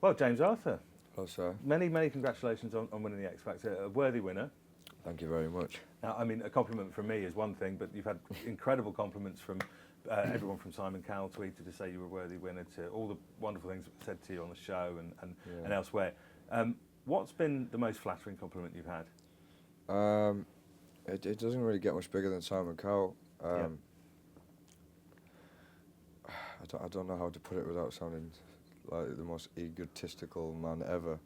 Well, James Arthur, Hello, sir. many congratulations on winning the X Factor. A worthy winner. Thank you very much. Now, I mean, a compliment from me is one thing, but you've had incredible compliments from everyone from Simon Cowell tweeted to say you were a worthy winner, to all the wonderful things said to you on the show and elsewhere. What's been the most flattering compliment you've had? It doesn't really get much bigger than Simon Cowell. I don't know how to put it without sounding like the most egotistical man ever.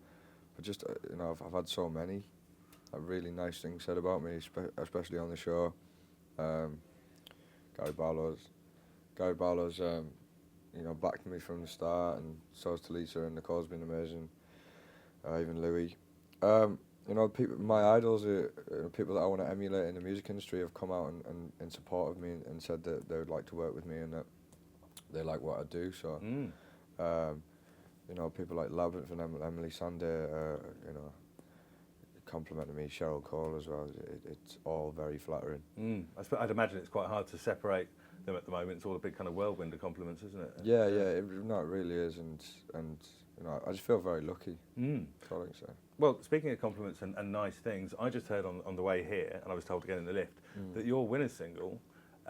But just, I've had so many really nice things said about me, especially on the show. Gary Barlow's, backed me from the start, and so's Talisa, and Nicole's been amazing. Even Louis. People, my idols are people that I want to emulate in the music industry have come out and in support of me and said that they would like to work with me and that they like what I do. So, people like Labyrinth and Emily Sandé, complimenting me, Cheryl Cole as well. It's all very flattering. I'd imagine it's quite hard to separate them at the moment. It's all a big kind of whirlwind of compliments, isn't it? Yeah, it really is, and I just feel very lucky. That's all I can say. Well, speaking of compliments and nice things, I just heard on the way here, and I was told again in the lift, that your winner's single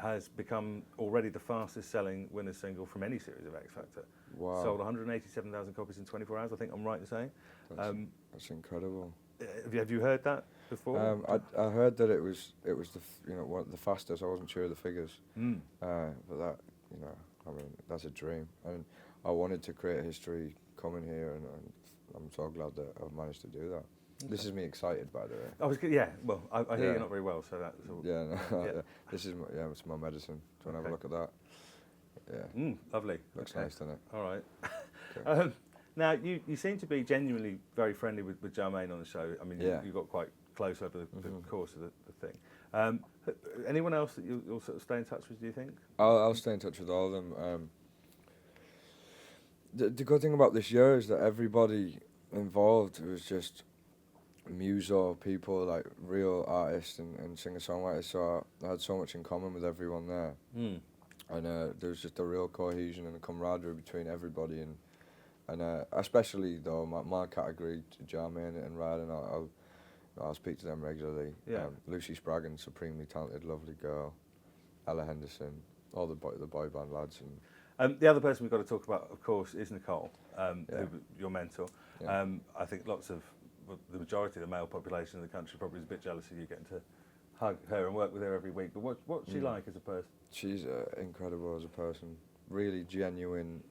has become already the fastest selling winner's single from any series of X Factor. Wow. Sold 187,000 copies in 24 hours, I think I'm right in saying. That's incredible. Have you heard that before? I heard that it was the fastest. I wasn't sure of the figures. But that, that's a dream. And I wanted to create history coming here, and I'm so glad that I've managed to do that. Okay. This is me excited, by the way. I hear you're not very well, so that's all. This is it's my medicine. Do you want to have a look at that? Yeah. Lovely. Looks nice, doesn't it? All right. Okay. Now, you seem to be genuinely very friendly with Jermaine on the show. I mean, you got quite close over the course of the thing. Anyone else that you'll sort of stay in touch with, do you think? I'll stay in touch with all of them. The good thing about this year is that everybody involved was just muso people, like real artists and singer-songwriters, so I had so much in common with everyone there. And there was just a real cohesion and a camaraderie between everybody, and especially though my category, Jermaine and Rylan, I'll speak to them regularly. Lucy Spraggan, supremely talented, lovely girl. Ella Henderson, all the boy band lads. And the other person we've got to talk about, of course, is Nicole, your mentor. I think the majority of the male population in the country probably is a bit jealous of you getting to hug her and work with her every week. But what's she like as a person? She's incredible as a person. Really genuine,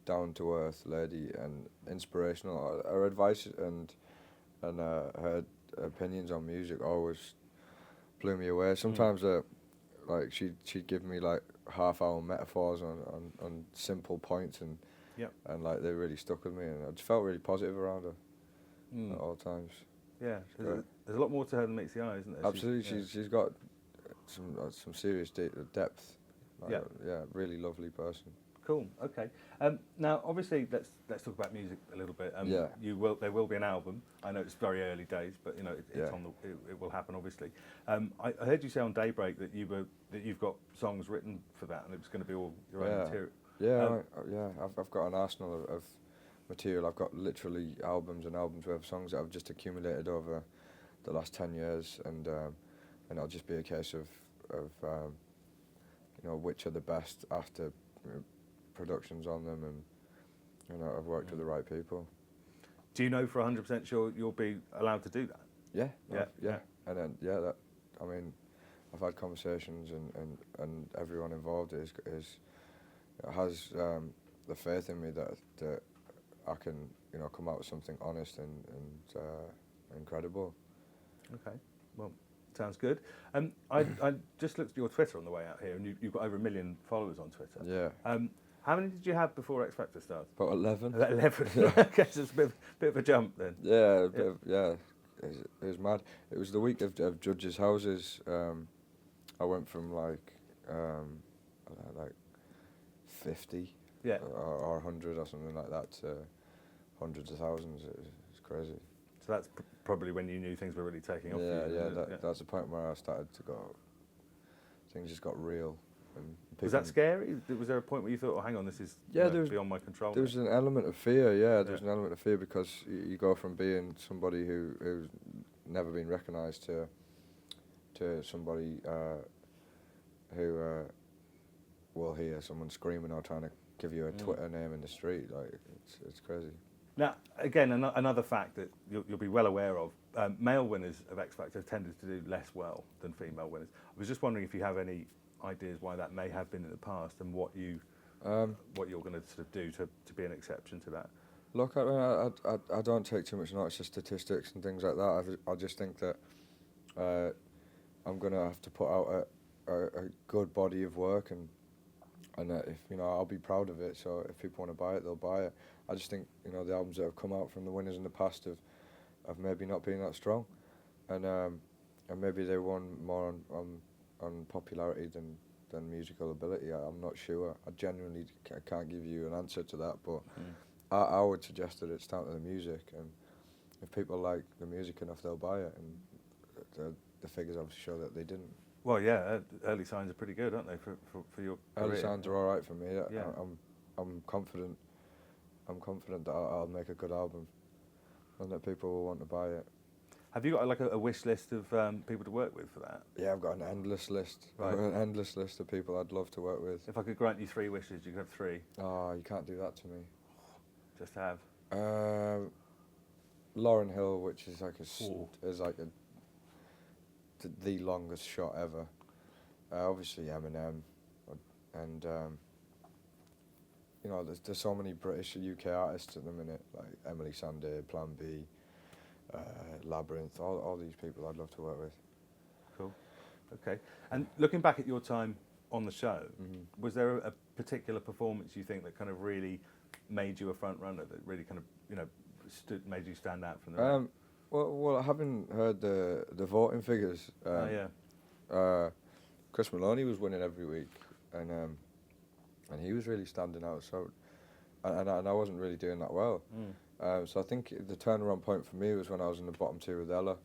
down-to-earth lady and inspirational. Her advice and her opinions on music always blew me away. Sometimes she'd give me like half-hour metaphors on simple points and like they really stuck with me, and I just felt really positive around her at all times. Yeah, there's a lot more to her than meets the eye, isn't there? Absolutely, she's got some serious depth. Really lovely person. Cool. Okay. Now, obviously, let's talk about music a little bit. There will be an album. I know it's very early days, but it will happen. Obviously, I heard you say on Daybreak that you've got songs written for that, and it was going to be all your own material. I've got an arsenal of material. I've got literally albums and albums worth of songs that I've just accumulated over the last 10 years, and it'll just be a case of which are the best after productions on them, and I've worked with the right people. Do you know for 100% sure you'll be allowed to do that? Yeah. And then I've had conversations, and everyone involved has the faith in me that I can come out with something honest and incredible. Okay, well, sounds good. I just looked at your Twitter on the way out here, and you've got over 1 million followers on Twitter. Yeah. How many did you have before X Factor started? About 11. About 11. Okay, so it's a bit of a jump then. Yeah, it was mad. It was the week of judges' houses. I went from like 50 or 100 or something like that to hundreds of thousands. It's crazy. So that's probably when you knew things were really taking off. That's the point where I started to go. Things just got real. And was that scary? Was there a point where you thought, "Oh, hang on, this is beyond my control"? There was an element of fear. Yeah, there was an element of fear because you go from being somebody who's never been recognised to somebody who will hear someone screaming or trying to give you a Twitter name in the street. Like it's crazy. Now, again, another fact that you'll be well aware of: male winners of X Factor have tended to do less well than female winners. I was just wondering if you have any ideas why that may have been in the past, and what you're going to sort of do to be an exception to that. Look, I don't take too much notice of statistics and things like that. I just think that I'm going to have to put out a good body of work, and if I'll be proud of it. So if people want to buy it, they'll buy it. I just think the albums that have come out from the winners in the past have maybe not been that strong, and maybe they won more on popularity than musical ability. I'm not sure. I genuinely can't give you an answer to that, but I would suggest that it's down to the music, and if people like the music enough, they'll buy it, and the figures obviously show that they didn't. Well, yeah, early signs are pretty good, aren't they, for your career? Early signs are all right for me. Yeah. I'm confident. I'm confident that I'll make a good album, and that people will want to buy it. Have you got like a wish list of people to work with for that? Yeah, I've got an endless list. Right. An endless list of people I'd love to work with. If I could grant you 3 wishes, you could have 3. Oh, you can't do that to me. Just have. Lauryn Hill, which is like the longest shot ever. Obviously Eminem, and there's so many British UK artists at the minute, like Emily Sandé, Plan B, Labyrinth, all these people I'd love to work with. Cool. Okay. And looking back at your time on the show, was there a particular performance you think that kind of really made you a front runner, that really kind of made you stand out from the rest? Well, having heard the voting figures, Chris Maloney was winning every week, and he was really standing out. So, and I wasn't really doing that well. So I think the turnaround point for me was when I was in the bottom 2 with Ella,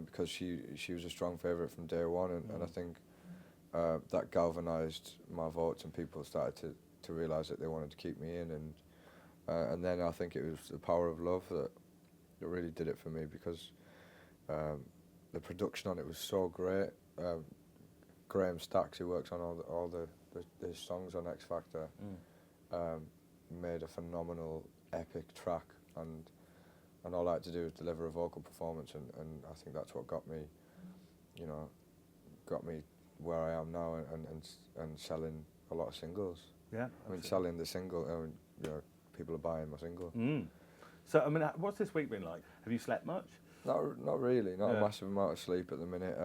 because she was a strong favourite from day one, and I think that galvanised my votes, and people started to realise that they wanted to keep me in, and then I think it was the power of love that really did it for me, because the production on it was so great. Graham Stacks, who works on all the songs on X Factor, made a phenomenal epic track, and all I had to do was deliver a vocal performance, and I think that's what got me where I am now, and selling a lot of singles. Yeah, I mean, selling the single, people are buying my single. So, I mean, what's this week been like? Have you slept much? Not really, not a massive amount of sleep at the minute.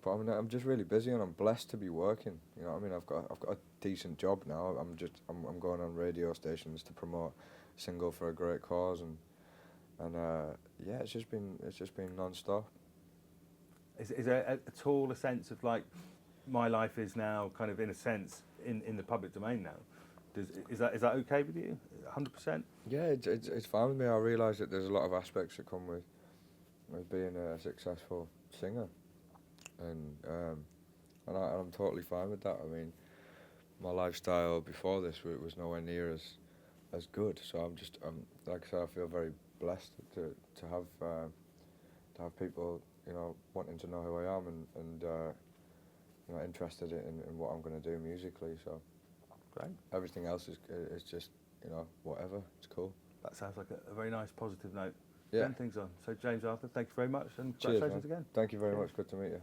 But I mean, I'm just really busy, and I'm blessed to be working. You know what I mean? I've got a decent job now. I'm going on radio stations to promote a single for a great cause, and yeah, it's just been non-stop. Is there at all a sense of like, my life is now kind of in a sense in the public domain now? Is that okay with you? 100%? Yeah, it's fine with me. I realise that there's a lot of aspects that come with being a successful singer, and I'm totally fine with that. I mean, my lifestyle before this was nowhere near as good. So I'm like I said, I feel very blessed to have people wanting to know who I am, and interested in what I'm going to do musically. So great. Everything else is just whatever. It's cool. That sounds like a very nice positive note. Yeah. Turn things on. So James Arthur, thank you very much, and Cheers, congratulations man. again. Thank you very much. Good to meet you.